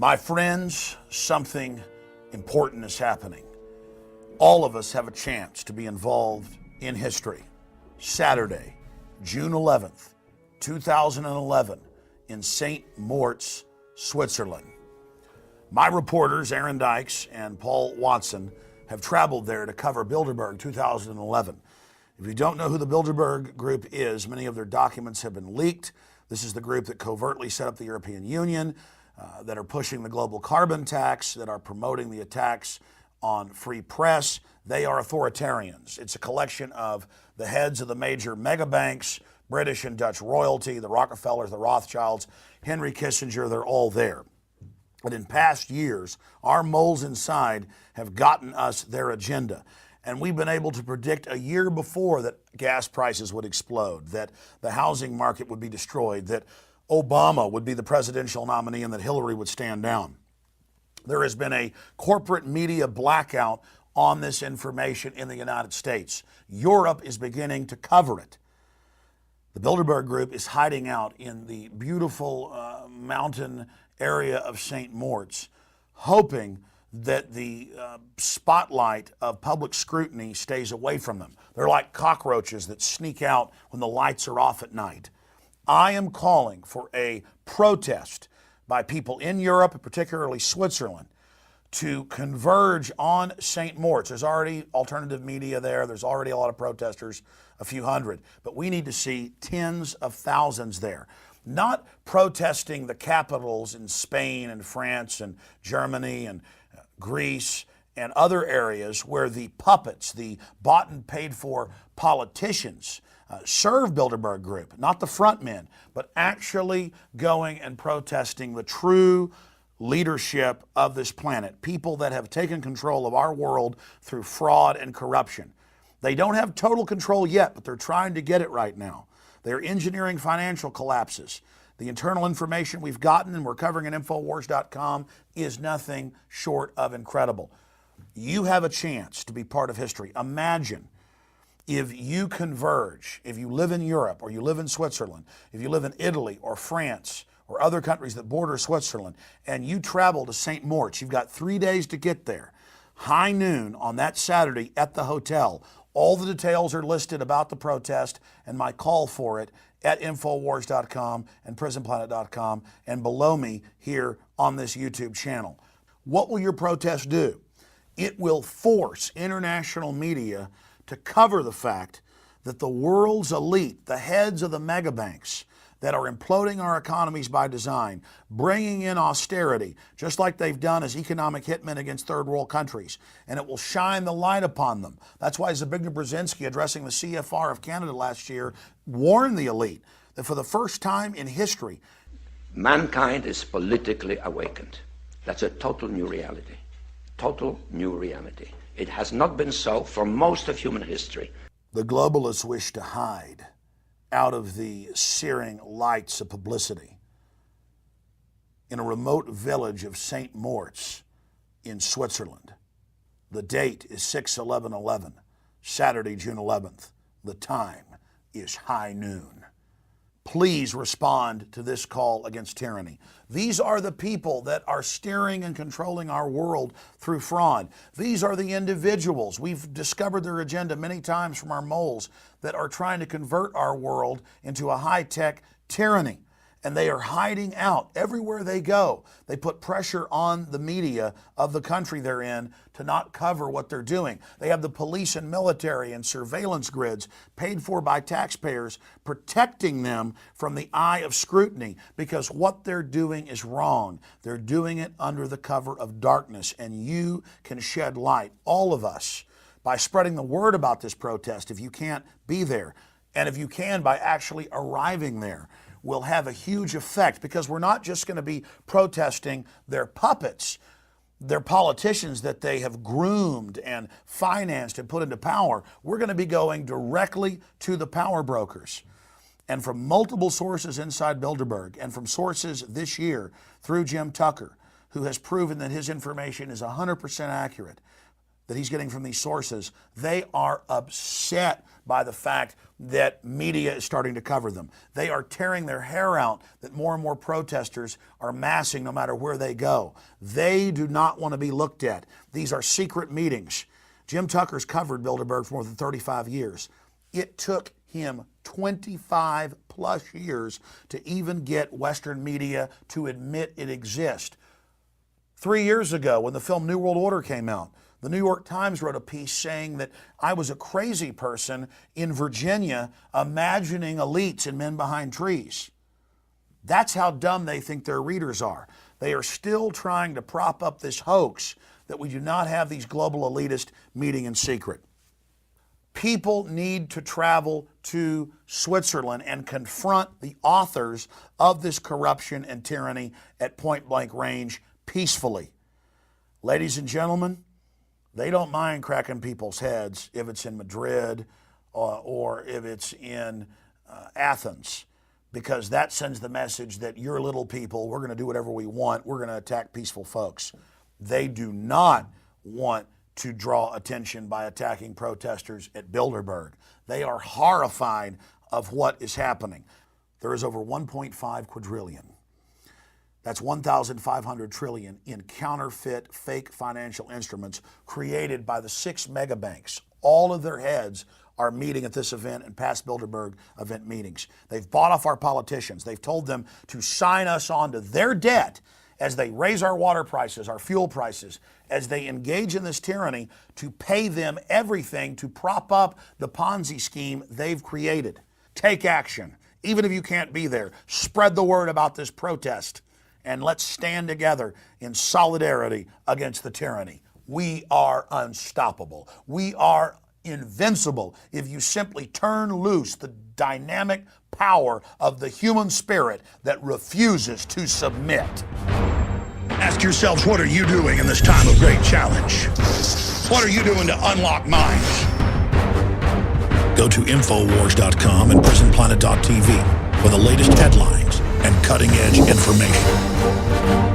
My friends, something important is happening. All of us have a chance to be involved in history. Saturday, June 11th, 2011, in St. Moritz, Switzerland. My reporters, Aaron Dykes and Paul Watson, have traveled there to cover Bilderberg 2011. If you don't know who the Bilderberg group is, many of their documents have been leaked. This is the group that covertly set up the European Union, that are pushing the global carbon tax, that are promoting the attacks on free press. They are authoritarians. It's a collection of the heads of the major mega banks, British and Dutch royalty, the Rockefellers, the Rothschilds, Henry Kissinger, they're all there. But in past years, our moles inside have gotten us their agenda. And we've been able to predict a year before that gas prices would explode, that the housing market would be destroyed, that Obama would be the presidential nominee and that Hillary would stand down. There has been a corporate media blackout on this information in the United States. Europe is beginning to cover it. The Bilderberg group is hiding out in the beautiful mountain area of St. Moritz, hoping that the spotlight of public scrutiny stays away from them. They're like cockroaches that sneak out when the lights are off at night. I am calling for a protest by people in Europe, and particularly Switzerland, to converge on St. Moritz. There's already alternative media there. There's already a lot of protesters, a few hundred. But we need to see tens of thousands there. Not protesting the capitals in Spain and France and Germany and Greece and other areas where the puppets, the bought and paid for politicians, serve Bilderberg Group, not the front men, but actually going and protesting the true leadership of this planet, people that have taken control of our world through fraud and corruption. They don't have total control yet, but they're trying to get it right now. They're engineering financial collapses. The internal information we've gotten and we're covering at Infowars.com is nothing short of incredible. You have a chance to be part of history. Imagine if you converge, if you live in Europe or you live in Switzerland, if you live in Italy or France or other countries that border Switzerland, and you travel to St. Moritz, you've got 3 days to get there. High noon on that Saturday at the hotel. All the details are listed about the protest and my call for it at Infowars.com and PrisonPlanet.com and below me here on this YouTube channel. What will your protest do? It will force international media to cover the fact that the world's elite, the heads of the mega banks that are imploding our economies by design, bringing in austerity, just like they've done as economic hitmen against third world countries, and it will shine the light upon them. That's why Zbigniew Brzezinski, addressing the CFR of Canada last year, warned the elite that for the first time in history, mankind is politically awakened. That's a total new reality. Total new reality. It has not been so for most of human history. The globalists wish to hide out of the searing lights of publicity in a remote village of St. Moritz in Switzerland. The date is 6/11/11, Saturday, June 11th. The time is high noon. Please respond to this call against tyranny. These are the people that are steering and controlling our world through fraud. These are the individuals. We've discovered their agenda many times from our moles that are trying to convert our world into a high-tech tyranny. And they are hiding out everywhere they go. They put pressure on the media of the country they're in to not cover what they're doing. They have the police and military and surveillance grids paid for by taxpayers protecting them from the eye of scrutiny because what they're doing is wrong. They're doing it under the cover of darkness, and you can shed light, all of us, by spreading the word about this protest if you can't be there, and if you can, by actually arriving there. Will have a huge effect because we're not just going to be protesting their puppets, their politicians that they have groomed and financed and put into power. We're going to be going directly to the power brokers. And from multiple sources inside Bilderberg and from sources this year through Jim Tucker, who has proven that his information is 100% accurate, that he's getting from these sources, they are upset by the fact that media is starting to cover them. They are tearing their hair out that more and more protesters are massing no matter where they go. They do not want to be looked at. These are secret meetings. Jim Tucker's covered Bilderberg for more than 35 years. It took him 25 plus years to even get Western media to admit it exists. 3 years ago, when the film New World Order came out, the New York Times wrote a piece saying that I was a crazy person in Virginia imagining elites and men behind trees. That's how dumb they think their readers are. They are still trying to prop up this hoax that we do not have these global elitists meeting in secret. People need to travel to Switzerland and confront the authors of this corruption and tyranny at point blank range peacefully. Ladies and gentlemen, they don't mind cracking people's heads if it's in Madrid or if it's in Athens, because that sends the message that you're little people, we're going to do whatever we want, we're going to attack peaceful folks. They do not want to draw attention by attacking protesters at Bilderberg. They are horrified of what is happening. There is over 1.5 quadrillion. That's 1,500 trillion in counterfeit, fake financial instruments created by the 6 mega banks. All of their heads are meeting at this event and past Bilderberg event meetings. They've bought off our politicians. They've told them to sign us on to their debt as they raise our water prices, our fuel prices, as they engage in this tyranny to pay them everything to prop up the Ponzi scheme they've created. Take action. Even if you can't be there, spread the word about this protest. And let's stand together in solidarity against the tyranny. We are unstoppable. We are invincible if you simply turn loose the dynamic power of the human spirit that refuses to submit. Ask yourselves, what are you doing in this time of great challenge? What are you doing to unlock minds? Go to Infowars.com and PrisonPlanet.tv for the latest headlines and cutting-edge information.